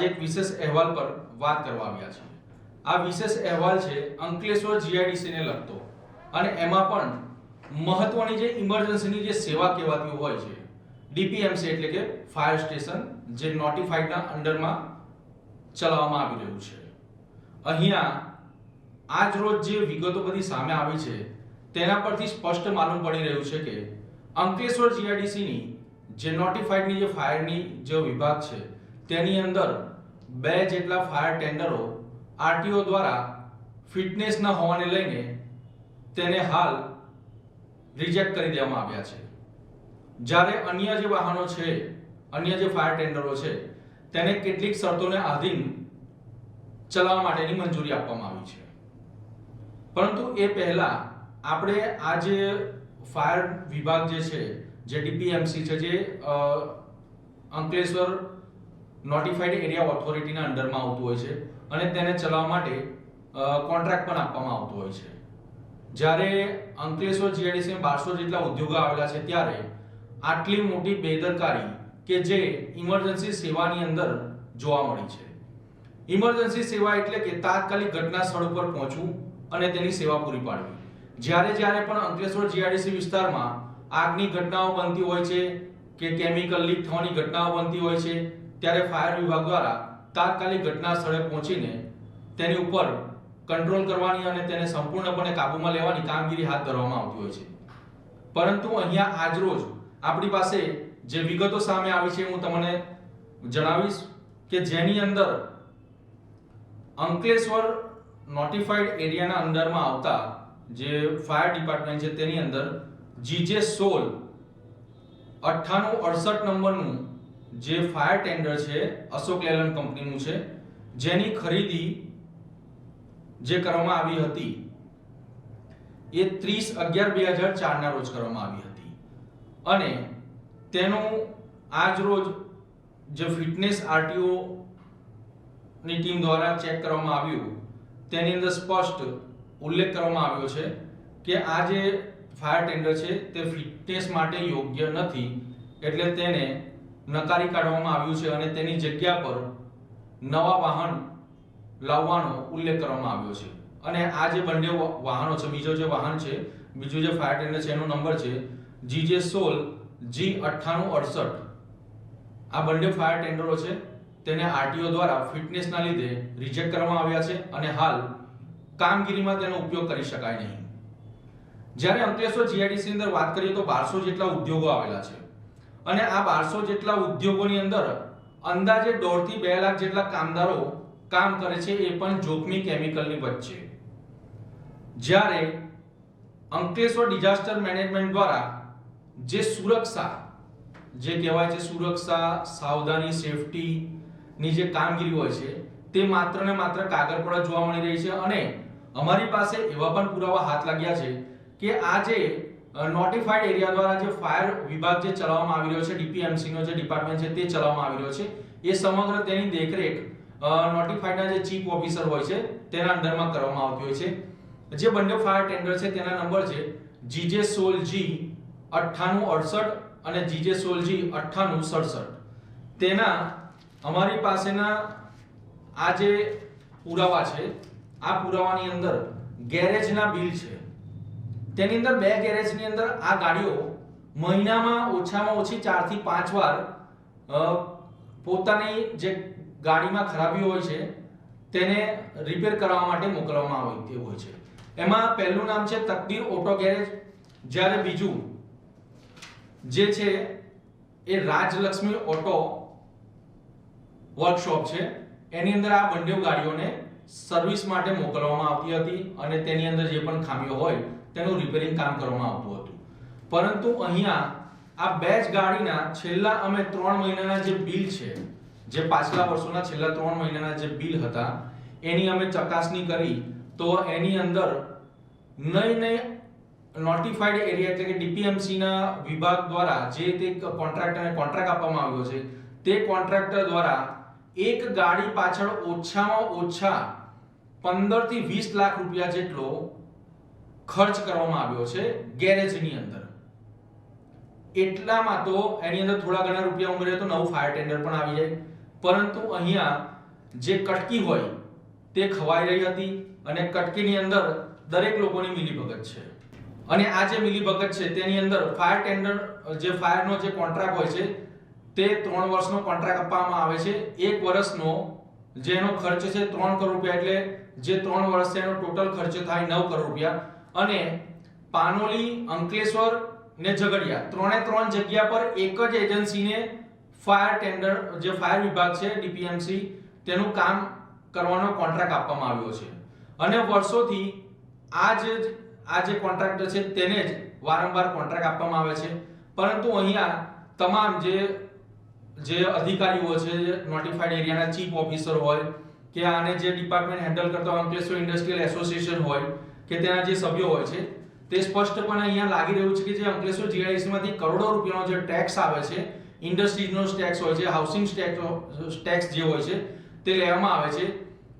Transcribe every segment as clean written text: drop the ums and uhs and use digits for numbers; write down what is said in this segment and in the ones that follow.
આજે એક વિશેષ અહેવાલ પર વાત કરવા આવ્યા છીએ। આ વિશેષ અહેવાલ છે અંકલેશ્વર જીઆઈડીસી ને લગતો અને એમાં પણ મહત્વની જે ઇમરજન્સીની જે સેવા કહેવાતી હોય છે ડીપીએમસી એટલે કે ફાયર સ્ટેશન જે નોટિફાઈડના અંડરમાં ચલાવવામાં આવી રહ્યું છે। અહીંયા આજ રોજ જે વિગતો બધી સામે આવી છે તેના પરથી સ્પષ્ટ માલુમ પડી રહ્યું છે કે અંકલેશ્વર જીઆઈડીસીની જે નોટિફાઈડની જે ફાયરની જે વિભાગ છે તેની અંદર 2 જેટલા ફાયર ટેન્ડરો આરટીઓ દ્વારા ફિટનેસ ન હોવાને લઈને તેને હાલ રિજેક્ટ કરી દેવામાં આવ્યા છે। જ્યારે અન્ય જે વાહનો છે અન્ય જે ફાયર ટેન્ડરો છે તેને કેટલીક શરતોને આધીન ચલાવવા માટેની મંજૂરી આપવામાં આવી છે। પરંતુ એ પહેલા આપણે આ જે ફાયર વિભાગ જે છે જે ડીપીએમસી છે જે અંકલેશ્વર નોટિફાઈડ એરિયા ઓથોરિટીના અંડરમાં આવતું હોય છે અને તેને ચલાવવા માટે કોન્ટ્રાક્ટ પણ આપવામાં આવતો હોય છે। જ્યારે અંકલેશ્વર જીઆઈડીસીમાં 1200 જેટલા ઉદ્યોગો આવેલા છે ત્યારે આટલી મોટી બેદરકારી કે જે ઇમરજન્સી સેવાની અંદર જોવા મળી છે। ઇમરજન્સી સેવા એટલે કે તાત્કાલિક ઘટના સ્થળ ઉપર પહોંચવું અને તેની સેવા પૂરી પાડવી। જ્યારે પણ અંકલેશ્વર જીઆઈડીસી વિસ્તારમાં આગની ઘટનાઓ બનતી હોય છે કે કેમિકલ લીક થવાની ઘટનાઓ બનતી હોય છે ત્યારે ફાયર વિભાગ દ્વારા તાત્કાલિક ઘટના સ્થળે પહોંચીને તેની ઉપર કંટ્રોલ કરવાની અને તેને સંપૂર્ણપણે કાબૂમાં લેવાની કામગીરી હાથ ધરવામાં આવતી હોય છે। પરંતુ અહીંયા આજરોજ આપણી પાસે જે વિગતો સામે આવી છે હું તમને જણાવીશ કે જેની અંદર અંકલેશ્વર નોટિફાઈડ એરિયાના અંડરમાં આવતા જે ફાયર ડિપાર્ટમેન્ટ છે તેની અંદર જીજે 16 9868 નંબરનું જે ફાયર ટેન્ડર છે અશોક લેલન્ડ કંપનીનું છે જેની ખરીદી જે કરવામાં આવી હતી એ 30/11/2004 ના રોજ કરવામાં આવી હતી અને તેનું આજ રોજ જે ફિટનેસ આરટીઓ ની ટીમ દ્વારા ચેક કરવામાં આવ્યું તેની અંદર સ્પષ્ટ ઉલ્લેખ કરવામાં આવ્યો છે કે આ જે ફાયર ટેન્ડર છે તે ફિટનેસ માટે યોગ્ય નથી એટલે તેને નકારી કાઢવામાં આવ્યું છે અને તેની જગ્યા પર નવા વાહન લાવવાનો ઉલ્લેખ કરવામાં આવ્યો છે। અને આ જે બંને વાહનો છે બીજો જે વાહન છે બીજું જે ફાયર ટેન્ડર છે એનો નંબર છે જીજે 16 G9868 આ બંને ફાયર ટેન્ડરો છે તેને આરટીઓ દ્વારા ફિટનેસના લીધે રિજેક્ટ કરવામાં આવ્યા છે અને હાલ કામગીરીમાં તેનો ઉપયોગ કરી શકાય નહીં। જ્યારે અંકલેશ્વર જીઆઈડીસી ની અંદર વાત કરીએ તો 1200 જેટલા ઉદ્યોગો આવેલા છે અને આ 1200 જેટલા ઉદ્યોગોની અંદર અંદાજે 1.5 થી 2 લાખ જેટલા કામદારો કામ કરે છે એ પણ જોખમી કેમિકલની વચ્ચે। જ્યારે અંકલેશ્વર ડિઝાસ્ટર મેનેજમેન્ટ દ્વારા જે સુરક્ષા જે કહેવાય છે સુરક્ષા સાવધાની સેફટી ની જે કામગીરી હોય છે તે માત્ર ને માત્ર કાગળ પર જ જોવા મળી રહી છે અને અમારી પાસે એવા પણ પુરાવા હાથ લાગ્યા છે કે આ જે નોટિફાઈડ એરિયા દ્વારા જે ફાયર વિભાગ જે ચલાવવામાં આવી રહ્યો છે ડીપીએમસી નો જે ડિપાર્ટમેન્ટ છે તે ચલાવવામાં આવી રહ્યો છે એ સમગ્ર તેની દેખરેખ નોટિફાઈડના જે ચીફ ઓફિસર હોય છે તેના અંડરમાં કરવામાં આવતી હોય છે। જે બંને ફાયર ટેન્ડર છે તેના નંબર છે જીજે 16 G 9868 અને જીજે 16 G 9867 તેના અમારી પાસેના આ જે પુરાવા છે આ પુરાવાની અંદર ગેરેજના બિલ છે તેની અંદર 2 ગેરેજની અંદર આ ગાડીઓ મહિનામાં ઓછામાં ઓછી 4 થી 5 વાર પોતાની જે ગાડીમાં ખરાબી હોય છે તેને રિપેર કરાવવા માટે મોકલવામાં આવતી હોય છે। એમાં પહેલું નામ છે તકદીર ઓટો ગેરેજ જ્યારે બીજું જે છે એ રાજલક્ષ્મી ઓટો વર્કશોપ છે એની અંદર આ બંને ગાડીઓને સર્વિસ માટે મોકલવામાં આવતી હતી અને તેની અંદર જે પણ ખામીઓ હોય તેનું રિપેરિંગ કામ કરવામાં આવતું હતું। પરંતુ અહીંયા આ 2 જ ગાડીના છેલ્લા અમે 3 મહિનાના જે બિલ છે જે પાછલા વર્ષોના છેલ્લા 3 મહિનાના જે બિલ હતા એની અમે ચકાસણી કરી તો એની અંદર નહીં નોટિફાઈડ એરિયા એટલે કે ડીપીએમસી ના વિભાગ દ્વારા જે તે કોન્ટ્રાક્ટરને કોન્ટ્રાક્ટ આપવામાં આવ્યો છે તે કોન્ટ્રાક્ટર દ્વારા એક ગાડી પાછળ ઓછામાં ઓછા 15 થી 20 લાખ રૂપિયા જેટલો ખર્ચ કરવામાં આવ્યો છે ગેરેજની અંદર। એટલામાં તો એની અંદર થોડા ઘણા રૂપિયા ઉમેરે તો નવું ફાયર ટેન્ડર પણ આવી જાય, પરંતુ અહીંયા જે કટકી હોય તે ખવાઈ રહી હતી અને કટકીની અંદર દરેક લોકોની મિલીભગત છે. અને આ જે મિલીભગત છે તેની અંદર ફાયર ટેન્ડર જે ફાયરનો જે કોન્ટ્રાક્ટ હોય છે તે 3 વર્ષનો કોન્ટ્રાક્ટ આપવામાં આવે છે. 1 વર્ષનો જેનો ખર્ચ છે 3 કરોડ રૂપિયા, એટલે જે 3 વર્ષ છે એનો ટોટલ ખર્ચ થાય 9 કરોડ રૂપિયા. અને પાનોલી, અંકલેશ્વર ને ઝઘડિયા ત્રણે 3 જગ્યા પર એક જ એજન્સીને ફાયર ટેન્ડર જે ફાયર વિભાગ છે ડીપીએમસી તેનું કામ કરવાનો કોન્ટ્રાક્ટ આપવામાં આવ્યો છે. અને વર્ષોથી આ જે કોન્ટ્રાક્ટર છે તેને જ વારંવાર કોન્ટ્રાક્ટ આપવામાં આવે છે. પરંતુ અહીંયા તમામ જે અધિકારીઓ છે, નોટિફાઈડ એરિયાના ચીફ ઓફિસર હોય કે આને જે ડિપાર્ટમેન્ટ હેન્ડલ કરતા હોય, અંકલેશ્વર ઇન્ડસ્ટ્રીયલ એસોસિએશન હોય કે તેના જે સભ્યો હોય છે, તે સ્પષ્ટપણે અહીંયા લાગી રહ્યું છે કે જે અંકલેશ્વર જીઆઈડીસી માંથી કરોડો રૂપિયાનો જે ટેક્સ આવે છે, ઇન્ડસ્ટ્રીઝનો ટેક્સ હોય છે, હાઉસિંગ ટેક્સ જે હોય છે તે લેવામાં આવે છે,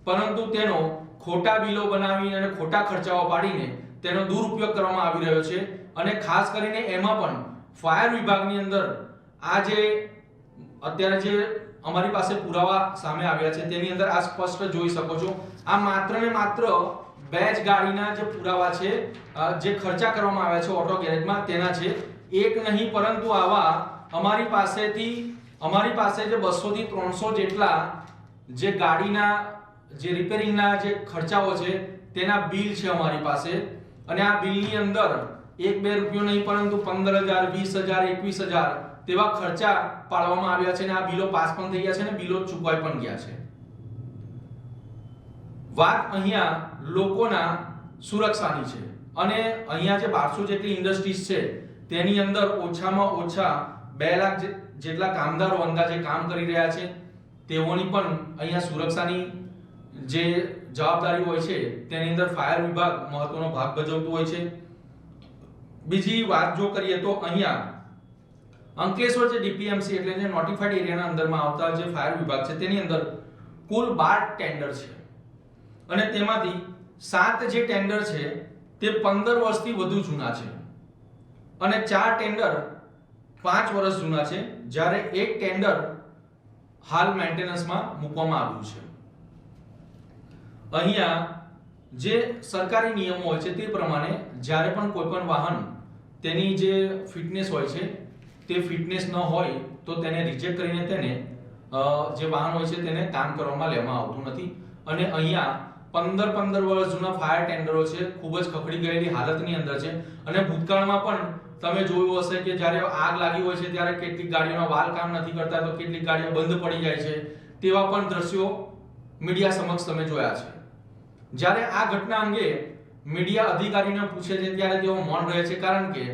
પરંતુ તેનો ખોટા બિલો બનાવીને અને ખોટા ખર્ચાઓ પાડીને તેનો દુરુપયોગ કરવામાં આવી રહ્યો છે. અને ખાસ કરીને એમાં પણ ફાયર વિભાગની અંદર આ જે અત્યારે જે અમારી પાસે પુરાવા સામે આવ્યા છે તેની અંદર આ સ્પષ્ટ જોઈ શકો છો. આ માત્ર ને માત્ર 2 જ ગાડીના જે પુરાવા છે, જે ખર્ચા કરવામાં આવ્યા છે ઓટો ગેરેજમાં તેના છે. એક નહીં પરંતુ આવા અમારી પાસે જે 200 થી 300 જેટલા જે ગાડીના જે રિપેરિંગના જે ખર્ચાઓ છે તેના બિલ છે અમારી પાસે. અને આ બિલની અંદર 1-2 રૂપિયો નહીં પરંતુ 15,000, 20,000, 21,000 તેવા ખર્ચા પાડવામાં આવ્યા છે. અને આ બિલો પાસ પણ થઈ ગયા છે અને બિલો ચૂકવાઈ પણ ગયા છે. વાત અહીંયા લોકોના સુરક્ષાની છે. અને અહીંયા જે 1200 જેટલી ઇન્ડસ્ટ્રીઝ છે તેની અંદર ઓછામાં ઓછા 2 લાખ જેટલા કામદારો અંદાજે કામ કરી રહ્યા છે. તેઓની પણ અહીંયા સુરક્ષાની જે જવાબદારી હોય છે તેની અંદર ફાયર વિભાગ મહત્વનો ભાગ ભજવતું હોય છે. બીજી વાત જો કરીએ તો અહીંયા અંકલેશ્વર જે ડીપીએમસી એટલે જે નોટિફાઈડ એરિયાના અંદરમાં આવતા જે ફાયર વિભાગ છે તેની અંદર કુલ 12 ટેન્ડર છે. અને તેમાંથી 7 જે ટેન્ડર છે તે 15 વર્ષથી વધુ જૂના છે અને 4 ટેન્ડર 5 વર્ષ જૂના છે, જ્યારે એક ટેન્ડર હાલ મેન્ટેનન્સમાં મૂકવામાં આવ્યું છે. અહીંયા જે સરકારી નિયમો હોય છે તે પ્રમાણે જ્યારે પણ કોઈ પણ વાહન તેની જે ફિટનેસ હોય છે તે ફિટનેસ ન હોય તો તેને રિજેક્ટ કરીને તેને જે વાહન હોય છે તેને કામ કરવામાં લેવામાં આવતું નથી. અને અહીંયા 15 વર્ષ જૂના ફાયર ટેન્ડરો છે, ખૂબ જ ખખડી ગયેલી હાલતની અંદર છે. અને ભૂતકાળમાં પણ તમે જોયું હશે કે જ્યારે આગ લાગી હોય છે ત્યારે કેટલીક ગાડીઓના વાલ કામ નથી કરતા તો કેટલીક ગાડીઓ બંધ પડી જાય છે. તેવા પણ દ્રશ્યો મીડિયા સમક્ષ તમે જોયા છે. જ્યારે આ ઘટના અંગે મીડિયા અધિકારીને પૂછે છે ત્યારે તેઓ મૌન રહે છે, કારણ કે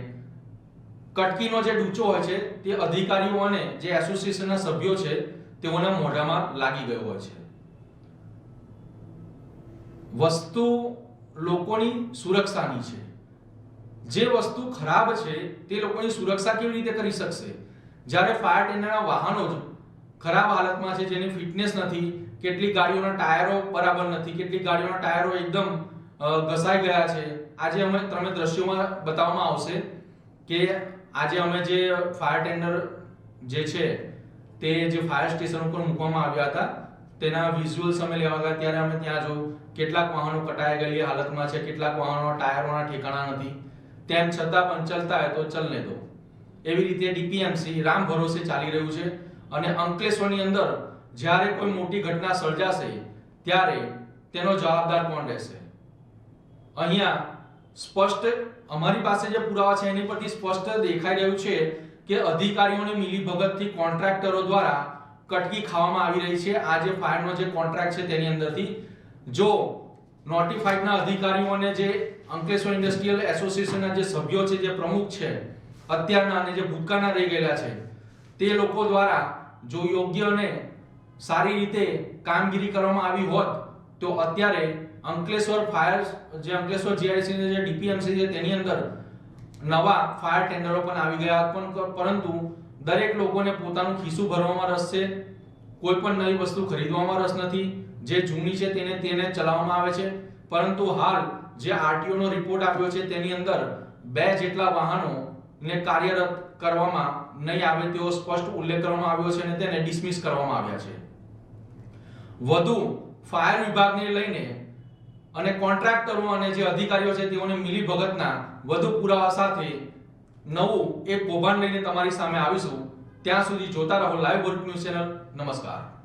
કટકીનો જે ડૂચો હોય છે તે અધિકારીઓ અને જે એસોસિએશનના સભ્યો છે તેઓના મોઢામાં લાગી ગયો હોય છે. વસ્તુ લોકોની સુરક્ષાની છે. જે વસ્તુ ખરાબ છે તે લોકોની સુરક્ષા કેવી રીતે કરી શકશે? જ્યારે ફાયર ટેન્ડરના વાહનો જ ખરાબ હાલતમાં છે, જેની ફિટનેસ નથી, કેટલીક ગાડીઓના ટાયરો બરાબર નથી, કેટલીક ગાડીઓના ટાયરો એકદમ ઘસાઈ ગયા છે. આજે તમે દ્રશ્યોમાં બતાવવામાં આવશે કે આજે અમે જે ફાયર ટેન્ડર જે છે તે જે ફાયર સ્ટેશન ઉપર મૂકવામાં આવ્યા હતા તેના વિઝ્યુઅલ્સ અમે લેવા ગયા ત્યારે અમે ત્યાં જોયું કેટલાક વાહનો કટાઈ ગયેલી હાલતમાં છે, કેટલાક વાહનોના ટાયરોના ઠેકાણા નથી. તેમ છતાં પણ ચલતા હે તો ચલને દો, એવી રીતે ડીપીએમસી રામ ભરોસે ચાલી રહ્યું છે. અને અંકલેશ્વરની અંદર જ્યારે કોઈ મોટી ઘટના સર્જાશે ત્યારે તેનો જવાબદાર કોણ રહેશે? અહીંયા સ્પષ્ટ અમારી પાસે જે પુરાવા છે એની પરથી સ્પષ્ટ દેખાઈ રહ્યું છે કે અધિકારીઓની મિલીભગતથી કોન્ટ્રાક્ટરો દ્વારા કટકી ખાવામાં આવી રહી છે. આ જે ફાયરનો જે કોન્ટ્રાક્ટ છે તેની અંદરથી જો નોટિફાઈડના અધિકારીઓ અને જે અંકલેશ્વર ઇન્ડસ્ટ્રીયલ એસોસિએશનના જે સભ્યો છે, જે પ્રમુખ છે અત્યારના અને જે ભૂતકાળના રહી ગયેલા છે, તે લોકો દ્વારા જો યોગ્ય અને સારી રીતે કામગીરી કરવામાં આવી હોત તો અત્યારે અંકલેશ્વર ફાયર જે અંકલેશ્વર જીઆઈડીસી જે ડીપીએમસી છે તેની અંદર નવા ફાયર ટેન્ડરો પણ આવી ગયા. પરંતુ દરેક લોકોને પોતાનું ખિસ્સું ભરવામાં રસ છે, કોઈ પણ નવી વસ્તુ ખરીદવામાં રસ નથી. જે જૂની છે તેને ચલાવવામાં આવે છે. પરંતુ હાલ જે આરટીઓ નો રિપોર્ટ આપ્યો છે તેની અંદર 2 જેટલા વાહનો ને કાર્યરત કરવામાં નહીં આવે તેવો સ્પષ્ટ ઉલ્લેખ કરવામાં આવ્યો છે અને તેને ડિસમિસ કરવામાં આવ્યા છે. વધુ ફાયર વિભાગને લઈને અને કોન્ટ્રાક્ટરો અને જે અધિકારીઓ છે તેઓને મિલીભગતના વધુ પુરાવા સાથે નવું એક કૌભાંડ લઈને તમારી સામે આવીશું. ત્યાં સુધી જોતા રહો લાઈવ બોલ્ટ ન્યૂઝ ચેનલ. નમસ્કાર.